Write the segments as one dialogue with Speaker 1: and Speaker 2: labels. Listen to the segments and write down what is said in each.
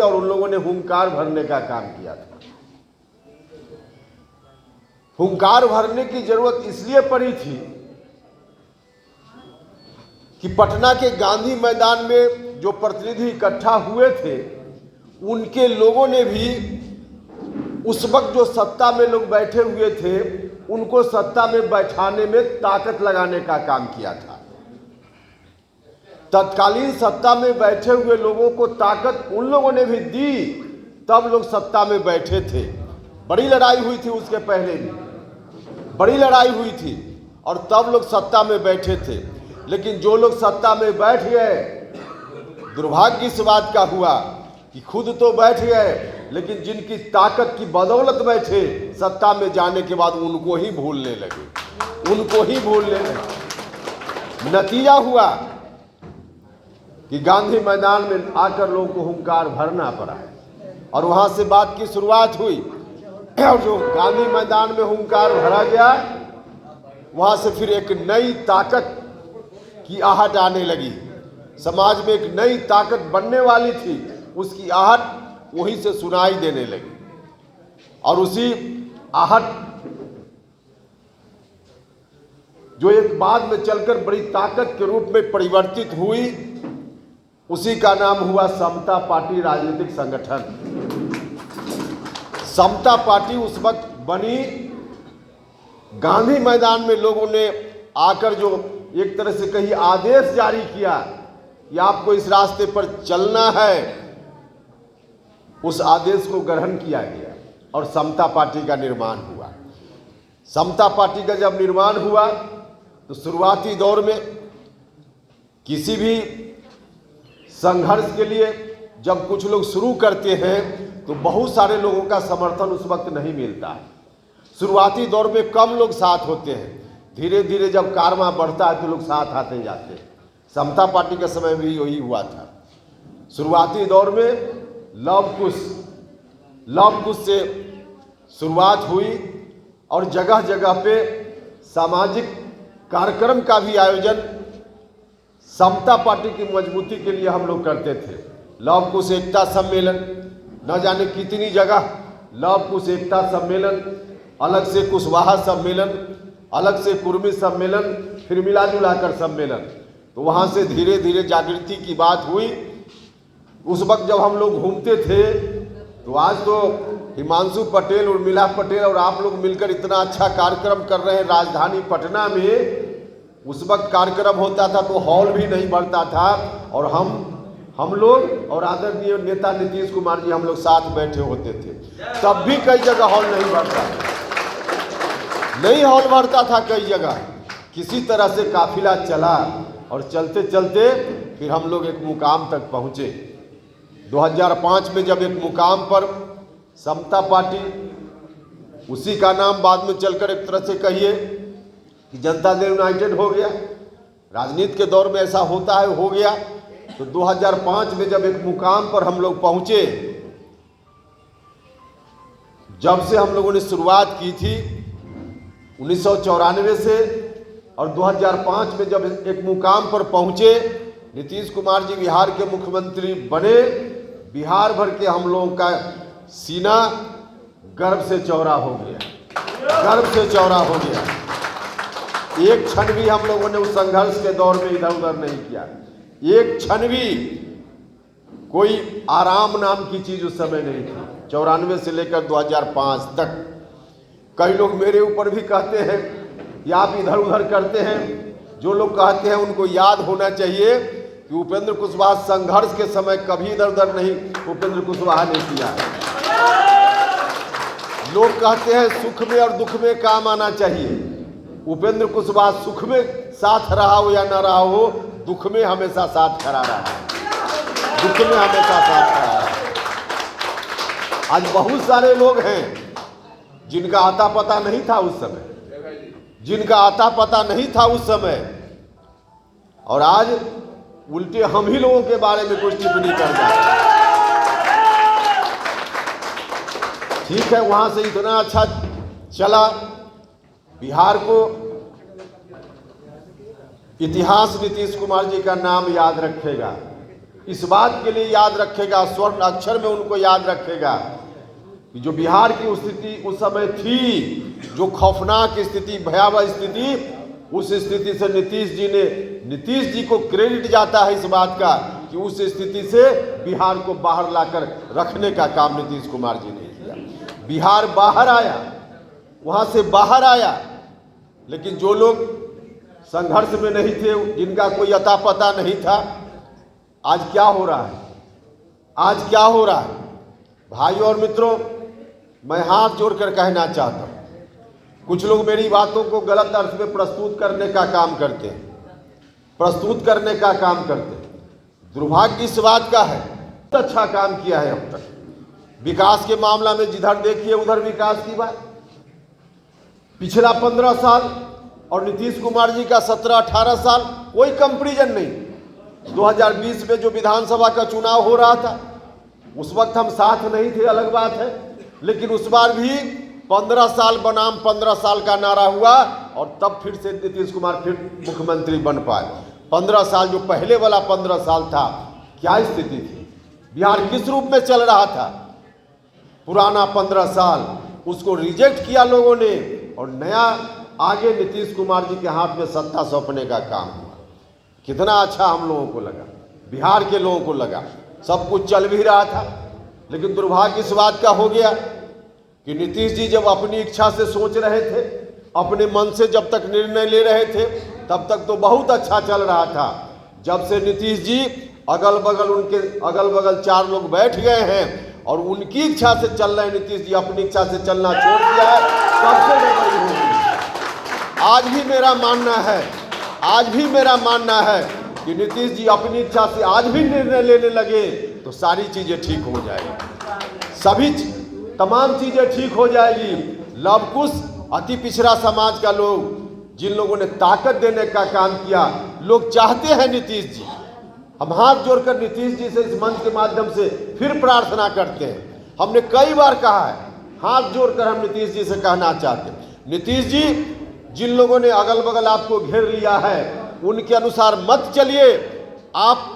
Speaker 1: और उन लोगों ने हुंकार भरने का काम किया था। हुंकार भरने की जरूरत इसलिए पड़ी थी कि पटना के गांधी मैदान में जो प्रतिनिधि इकट्ठा हुए थे, उनके लोगों ने भी उस वक्त जो सत्ता में लोग बैठे हुए थे, उनको सत्ता में बैठाने में ताकत लगाने का काम किया था। तत्कालीन सत्ता में बैठे हुए लोगों को ताकत उन लोगों ने भी दी, तब लोग सत्ता में बैठे थे। बड़ी लड़ाई हुई थी, उसके पहले भी बड़ी लड़ाई हुई थी और तब लोग सत्ता में बैठे थे। लेकिन जो लोग सत्ता में बैठ गए, दुर्भाग्य इस बात का हुआ कि खुद तो बैठ गए, लेकिन जिनकी ताकत की बदौलत बैठे, सत्ता में जाने के बाद उनको ही भूलने लगे, उनको ही भूलने लगे। नतीजा हुआ कि गांधी मैदान में आकर लोगों को हुंकार भरना पड़ा और वहां से बात की शुरुआत हुई। और जो गांधी मैदान में हुंकार भरा गया, वहां से फिर एक नई ताकत की आहट आने लगी। समाज में एक नई ताकत बनने वाली थी, उसकी आहट वहीं से सुनाई देने लगी और उसी आहट जो एक बाद में चलकर बड़ी ताकत के रूप में परिवर्तित हुई, उसी का नाम हुआ समता पार्टी राजनीतिक संगठन। समता पार्टी उस वक्त बनी, गांधी मैदान में लोगों ने आकर जो एक तरह से कहीं आदेश जारी किया कि आपको इस रास्ते पर चलना है, उस आदेश को ग्रहण किया गया और समता पार्टी का निर्माण हुआ। समता पार्टी का जब निर्माण हुआ तो शुरुआती दौर में किसी भी संघर्ष के लिए जब कुछ लोग शुरू करते हैं तो बहुत सारे लोगों का समर्थन उस वक्त नहीं मिलता है। शुरुआती दौर में कम लोग साथ होते हैं, धीरे धीरे जब कारवां बढ़ता है तो लोग साथ आते जाते हैं। समता पार्टी के समय भी यही हुआ था। शुरुआती दौर में लव कुश से शुरुआत हुई और जगह जगह पे सामाजिक कार्यक्रम का भी आयोजन समता पार्टी की मजबूती के लिए हम लोग करते थे। लव कुश एकता सम्मेलन, न जाने कितनी जगह लव कुश एकता सम्मेलन, अलग से कुशवाहा सम्मेलन, अलग से कुर्मी सम्मेलन, फिर मिला जुला कर सम्मेलन। तो वहाँ से धीरे धीरे जागृति की बात हुई। उस वक्त जब हम लोग घूमते थे तो आज तो हिमांशु पटेल, उर्मिला पटेल और आप लोग मिलकर इतना अच्छा कार्यक्रम कर रहे हैं राजधानी पटना में। उस वक्त कार्यक्रम होता था तो हॉल भी नहीं भरता था और हम लोग और आदरणीय नेता नीतीश कुमार जी हम लोग साथ बैठे होते थे, तब भी कई जगह हॉल नहीं भरता था, नहीं हॉल भरता था कई जगह। किसी तरह से काफिला चला और चलते चलते फिर हम लोग एक मुकाम तक पहुँचे। 2005 में जब एक मुकाम पर समता पार्टी, उसी का नाम बाद में चलकर एक तरह से कहिए कि जनता दल यूनाइटेड हो गया। राजनीति के दौर में ऐसा होता है, हो गया। तो 2005 में जब एक मुकाम पर हम लोग पहुंचे, जब से हम लोगों ने शुरुआत की थी 1994 से, और 2005 में जब एक मुकाम पर पहुंचे, नीतीश कुमार जी बिहार के मुख्यमंत्री बने, बिहार भर के हम लोगों का सीना गर्व से चौड़ा हो गया, गर्व से चौड़ा हो गया। एक क्षण भी हम लोगों ने उस संघर्ष के दौर में इधर उधर नहीं किया, एक क्षण भी कोई आराम नाम की चीज उस समय नहीं थी। 94 से लेकर 2005 तक कई लोग मेरे ऊपर भी कहते हैं कि आप इधर उधर करते हैं। जो लोग कहते हैं उनको याद होना चाहिए कि उपेंद्र कुशवाहा संघर्ष के समय कभी इधर उधर नहीं उपेंद्र कुशवाहा ने किया है। लोग कहते हैं सुख में और दुख में काम आना चाहिए। उपेंद्र कुशवाहा सुख में साथ रहा हो या ना रहा हो, दुख में हमेशा साथ खड़ा रहा है, दुख में हमेशा साथ खड़ा रहा है। आज बहुत सारे लोग हैं जिनका आता पता नहीं था उस समय, जिनका आता पता नहीं था उस समय, और आज उल्टे हम ही लोगों के बारे में कुछ टिप्पणी कर जाते हैं। ठीक है, वहां से इतना अच्छा चला, बिहार को इतिहास नीतीश कुमार जी का नाम याद रखेगा। इस बात के लिए याद रखेगा, स्वर्ण अक्षर में उनको याद रखेगा कि जो बिहार की स्थिति उस समय थी, जो खौफनाक स्थिति, भयावह स्थिति, उस स्थिति से नीतीश जी को क्रेडिट जाता है इस बात का कि उस स्थिति से बिहार को बाहर लाकर रखने का काम नीतीश कुमार जी ने किया। बिहार बाहर आया, वहां से बाहर आया, लेकिन जो लोग संघर्ष में नहीं थे, जिनका कोई अता पता नहीं था, आज क्या हो रहा है? आज क्या हो रहा है? भाइयों और मित्रों, मैं हाथ जोड़कर कहना चाहता हूं, कुछ लोग मेरी बातों को गलत अर्थ में प्रस्तुत करने का काम करते हैं, दुर्भाग्य इस बात का है। बहुत अच्छा काम किया है अब तक विकास के मामला में, जिधर देखिए उधर विकास की बात। पिछला 15 साल और नीतीश कुमार जी का 17-18 साल कोई कंपैरिजन नहीं। 2020 में जो विधानसभा का चुनाव हो रहा था, उस वक्त हम साथ नहीं थे, अलग बात है, लेकिन उस बार भी 15 साल बनाम 15 साल का नारा हुआ और तब फिर से नीतीश कुमार फिर मुख्यमंत्री बन पाए। 15 साल जो पहले वाला 15 साल था, क्या स्थिति थी? बिहार किस रूप में चल रहा था? पुराना 15 साल उसको रिजेक्ट किया लोगों ने और नया आगे नीतीश कुमार जी के हाथ में सत्ता सौंपने का काम हुआ। कितना अच्छा हम लोगों को लगा, बिहार के लोगों को लगा, सब कुछ चल भी रहा था। लेकिन दुर्भाग्य इस बात का हो गया कि नीतीश जी जब अपनी इच्छा से सोच रहे थे, अपने मन से जब तक निर्णय ले रहे थे, तब तक तो बहुत अच्छा चल रहा था। जब से नीतीश जी अगल बगल 4 लोग बैठ गए हैं और उनकी इच्छा से चल रहे हैं, नीतीश जी अपनी इच्छा से चलना छोड़ दिया है, सबसे गड़बड़ी होगी। आज भी मेरा मानना है कि नीतीश जी अपनी इच्छा से आज भी निर्णय लेने लगे तो सारी चीजें ठीक हो जाएगी, तमाम चीजें ठीक हो जाएगी। लव कुश अति पिछड़ा समाज का लोग, जिन लोगों ने ताकत देने का काम किया, लोग चाहते हैं नीतीश जी। हम हाथ जोड़कर नीतीश जी से इस मंच के माध्यम से फिर प्रार्थना करते हैं। हमने कई बार कहा है, हाथ जोड़कर हम नीतीश जी से कहना चाहते हैं, नीतीश जी, जिन लोगों ने अगल बगल आपको घेर लिया है, उनके अनुसार मत चलिए। आप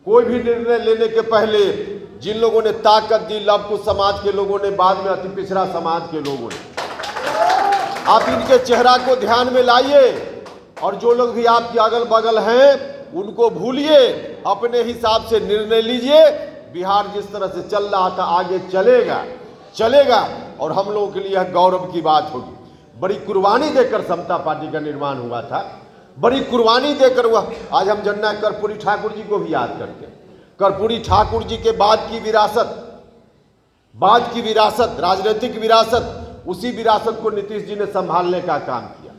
Speaker 1: कोई भी निर्णय लेने के पहले जिन लोगों ने ताकत दी, लव कुश समाज के लोगों ने, बाद में अति पिछड़ा समाज के लोगों ने, आप इनके चेहरा को ध्यान में लाइए और जो लोग भी आपके अगल बगल हैं उनको भूलिए, अपने हिसाब से निर्णय लीजिए। बिहार जिस तरह से चल रहा था आगे चलेगा और हम लोगों के लिए यह गौरव की बात होगी। बड़ी कुर्बानी देकर समता पार्टी का निर्माण हुआ था, बड़ी कुर्बानी देकर हुआ। आज हम जननायक कर्पूरी ठाकुर जी को भी याद करते हैं। कर्पूरी ठाकुर जी के बाद की विरासत, राजनीतिक विरासत, उसी विरासत को नीतीश जी ने संभालने का काम किया,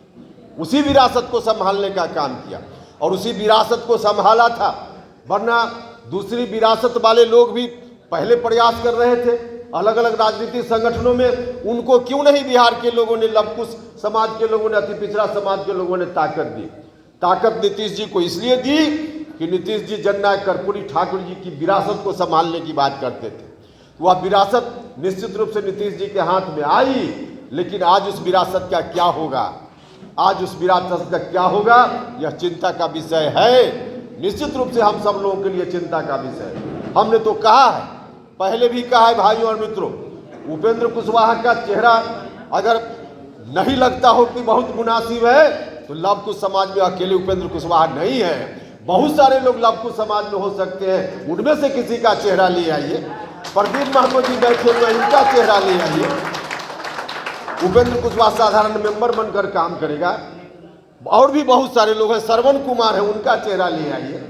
Speaker 1: उसी विरासत को संभालने का काम किया और उसी विरासत को संभाला था। वरना दूसरी विरासत वाले लोग भी पहले प्रयास कर रहे थे अलग अलग राजनीतिक संगठनों में, उनको क्यों नहीं बिहार के लोगों ने, लव कुश समाज के लोगों ने, अति पिछड़ा समाज के लोगों ने ताकत दी। ताकत नीतीश जी को इसलिए दी कि नीतीश जी जननायक कर्पूरी ठाकुर जी की विरासत को संभालने की बात करते थे। वह विरासत निश्चित रूप से नीतीश जी के हाथ में आई, लेकिन आज उस विरासत का क्या होगा, यह चिंता का विषय है। निश्चित रूप से हम सब लोगों के लिए चिंता का विषय है। हमने तो कहा है, पहले भी कहा है भाइयों और मित्रों, उपेंद्र कुशवाहा का चेहरा अगर नहीं लगता हो कि बहुत मुनासिब है, तो लव कुश समाज में अकेले उपेंद्र कुशवाहा नहीं है। बहुत सारे लोग लव कुश समाज में हो सकते हैं, उनमें से किसी का चेहरा ले आइए। प्रदीप महमूद जी बैठे हुए, इनका चेहरा ले आइए। उपेंद्र कुशवाहा साधारण मेंबर बनकर काम करेगा। और भी बहुत सारे लोग हैं, श्रवण कुमार है, उनका चेहरा ले आइए।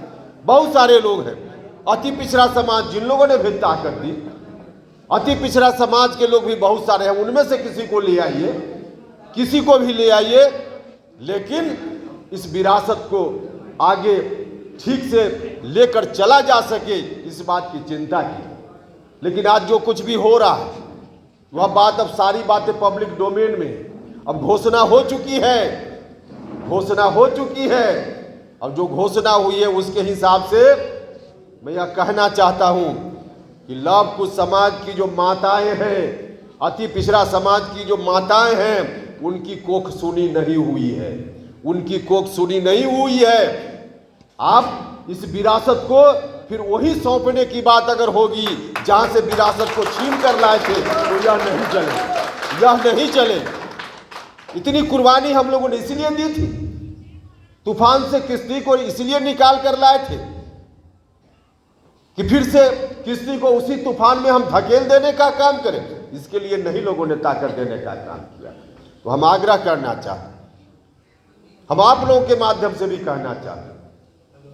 Speaker 1: बहुत सारे लोग हैं। अति पिछड़ा समाज, जिन लोगों ने भी ताकत दी, अति पिछड़ा समाज के लोग भी बहुत सारे हैं, उनमें से किसी को ले आइए, किसी को भी ले आइए। लेकिन इस विरासत को आगे ठीक से लेकर चला जा सके, इस बात की चिंता की। लेकिन आज जो कुछ भी हो रहा है, वह बात, अब सारी बातें पब्लिक डोमेन में, अब घोषणा हो चुकी है। अब जो घोषणा हुई है उसके हिसाब से मैं यह कहना चाहता हूं कि लव कुश समाज की जो माताएं हैं, अति पिछड़ा समाज की जो माताएं हैं, उनकी कोख सुनी नहीं हुई है। आप इस विरासत को फिर वही सौंपने की बात अगर होगी जहां से विरासत को छीन कर लाए थे, तो यह नहीं चले, यह नहीं चले। इतनी कुर्बानी हम लोगों ने इसलिए दी थी, तूफान से किश्ती को इसलिए निकाल कर लाए थे कि फिर से किश्ती को उसी तूफान में हम धकेल देने का काम करें। इसके लिए नहीं लोगों ने ताकत देने का काम किया। तो हम आग्रह करना चाहते, हम आप लोगों के माध्यम से भी कहना चाहते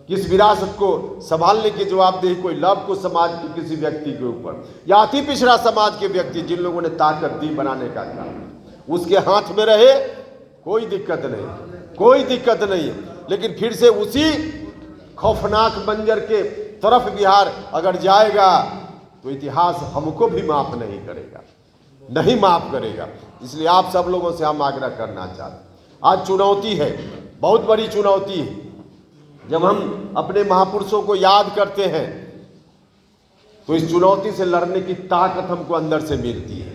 Speaker 1: कि इस विरासत को संभालने की जवाबदेही कोई लव को समाज के किसी व्यक्ति के ऊपर या अति पिछड़ा समाज के व्यक्ति जिन लोगों ने ताकत दी बनाने का काम, उसके हाथ में रहे, कोई दिक्कत नहीं, कोई दिक्कत नहीं है। लेकिन फिर से उसी खौफनाक मंजर के तरफ बिहार अगर जाएगा तो इतिहास हमको भी माफ नहीं करेगा, नहीं माफ करेगा। इसलिए आप सब लोगों से हम आग्रह करना चाहते, आज चुनौती है, बहुत बड़ी चुनौती है। जब हम अपने महापुरुषों को याद करते हैं तो इस चुनौती से लड़ने की ताकत हमको अंदर से मिलती है।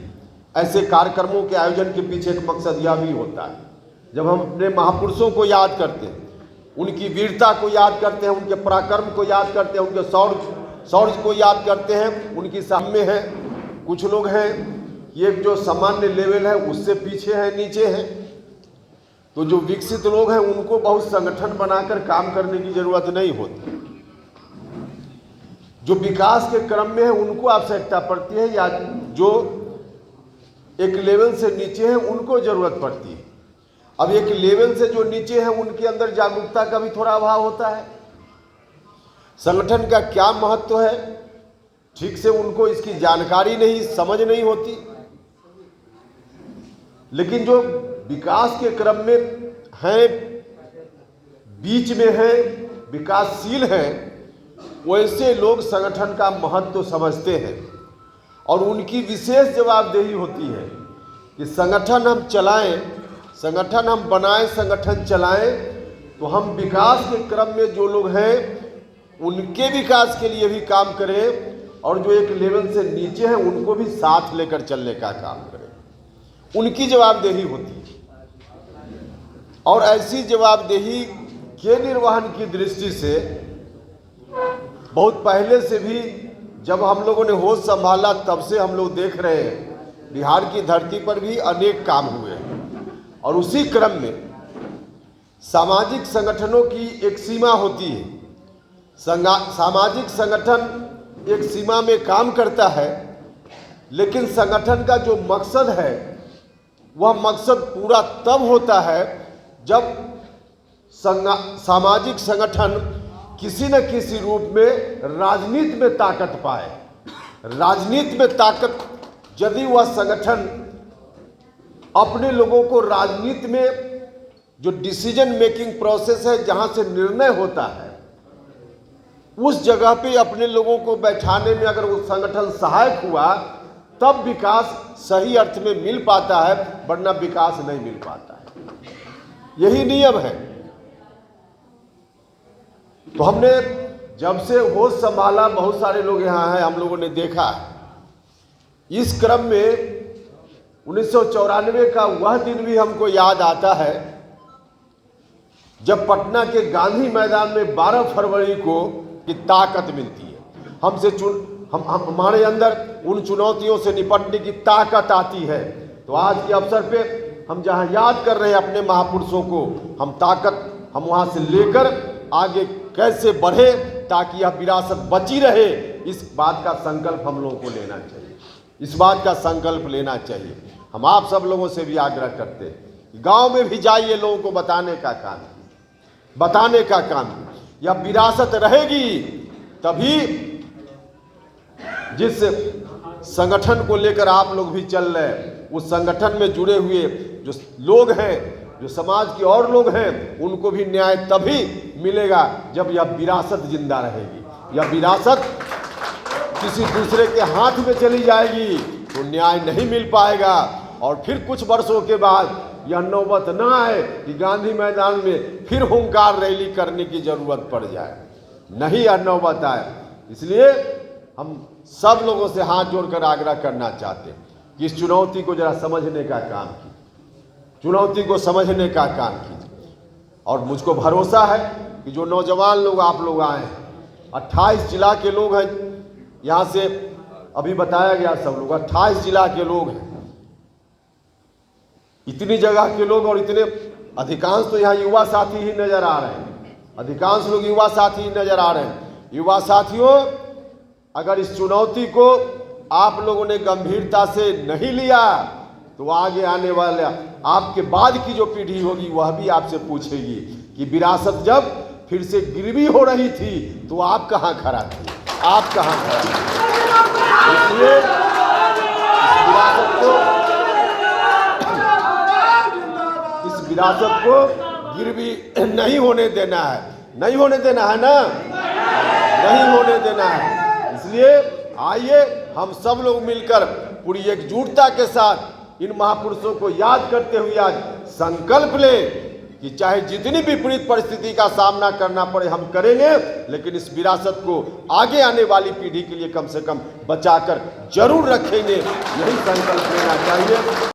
Speaker 1: ऐसे कार्यक्रमों के आयोजन के पीछे एक मकसद यह भी होता है, जब हम अपने महापुरुषों को याद करते हैं, उनकी वीरता को याद करते हैं, उनके पराक्रम को याद करते हैं, उनके शौर्य को याद करते हैं, उनकी सामने है। कुछ लोग हैं ये जो सामान्य लेवल है उससे पीछे है, नीचे है। तो जो विकसित लोग हैं उनको बहुत संगठन बनाकर काम करने की जरूरत नहीं होती। जो विकास के क्रम में है उनको आवश्यकता पड़ती है, या जो एक लेवल से नीचे है उनको जरूरत पड़ती है। अब एक लेवल से जो नीचे है उनके अंदर जागरूकता का भी थोड़ा अभाव होता है। संगठन का क्या महत्व है ठीक से उनको इसकी जानकारी नहीं, समझ नहीं होती। लेकिन जो विकास के क्रम में हैं, बीच में हैं, विकासशील हैं, वैसे लोग संगठन का महत्व समझते हैं और उनकी विशेष जवाबदेही होती है कि संगठन हम चलाएं, संगठन हम बनाएं, संगठन चलाएं, तो हम विकास के क्रम में जो लोग हैं उनके विकास के लिए भी काम करें और जो एक लेवल से नीचे हैं उनको भी साथ लेकर चलने का काम करें। उनकी जवाबदेही होती है और ऐसी जवाबदेही के निर्वहन की दृष्टि से बहुत पहले से भी जब हम लोगों ने होश संभाला तब से हम लोग देख रहे हैं बिहार की धरती पर भी अनेक काम हुए हैं। और उसी क्रम में सामाजिक संगठनों की एक सीमा होती है। सामाजिक संगठन एक सीमा में काम करता है, लेकिन संगठन का जो मकसद है वह मकसद पूरा तब होता है जब सामाजिक संगठन किसी न किसी रूप में राजनीति में ताकत पाए। राजनीति में ताकत, यदि वह संगठन अपने लोगों को राजनीति में जो डिसीजन मेकिंग प्रोसेस है, जहां से निर्णय होता है, उस जगह पे अपने लोगों को बैठाने में अगर वो संगठन सहायक हुआ तब विकास सही अर्थ में मिल पाता है, वरना विकास नहीं मिल पाता है। यही नियम है। तो हमने जब से होश संभाला, बहुत सारे लोग यहाँ हैं, हम लोगों ने देखा है। इस क्रम में 1994 का वह दिन भी हमको याद आता है जब पटना के गांधी मैदान में 12 फरवरी को की ताकत मिलती है। हमारे अंदर उन चुनौतियों से निपटने की ताकत आती है। तो आज के अवसर पे हम जहां याद कर रहे हैं अपने महापुरुषों को, हम ताकत हम वहां से लेकर आगे कैसे बढ़े ताकि यह विरासत बची रहे, इस बात का संकल्प हम लोगों को लेना चाहिए। इस बात का संकल्प लेना चाहिए। हम आप सब लोगों से भी आग्रह करते हैं, गांव में भी जाइए, लोगों को बताने का काम, बताने का काम। यह विरासत रहेगी तभी जिस संगठन को लेकर आप लोग भी चल रहे हैं, उस संगठन में जुड़े हुए जो लोग हैं, जो समाज के और लोग हैं, उनको भी न्याय तभी मिलेगा जब यह विरासत जिंदा रहेगी। यह विरासत किसी दूसरे के हाथ में चली जाएगी तो न्याय नहीं मिल पाएगा। और फिर कुछ वर्षों के बाद यह नौबत न आए कि गांधी मैदान में फिर हुंकार रैली करने की जरूरत पड़ जाए, नहीं यह नौबत आए। इसलिए हम सब लोगों से हाथ जोड़कर आग्रह करना चाहते हैं कि इस चुनौती को जरा समझने का काम कीजिए, चुनौती को समझने का काम कीजिए। और मुझको भरोसा है कि जो नौजवान लोग आप लोग आए हैं, 28 जिला के लोग हैं, यहाँ से अभी बताया गया सब लोग 28 जिला के लोग हैं, इतनी जगह के लोग, और इतने अधिकांश तो यहाँ युवा साथी ही नजर आ रहे हैं, अधिकांश लोग युवा साथी ही नजर आ रहे हैं। युवा साथियों, अगर इस चुनौती को आप लोगों ने गंभीरता से नहीं लिया तो आगे आने वाले आपके बाद की जो पीढ़ी होगी वह भी आपसे पूछेगी कि विरासत जब फिर से गिरवी हो रही थी तो आप कहाँ खड़ा थे, आप कहाँ खड़ा थे। इसलिए इस विरासत को गिरवी नहीं होने देना है, नहीं होने देना है ना, नहीं होने देना है। इसलिए आइए हम सब लोग मिलकर पूरी एकजुटता के साथ इन महापुरुषों को याद करते हुए आज संकल्प लें कि चाहे जितनी विपरीत परिस्थिति का सामना करना पड़े हम करेंगे, लेकिन इस विरासत को आगे आने वाली पीढ़ी के लिए कम से कम बचाकर जरूर रखेंगे। यही संकल्प लेना चाहिए।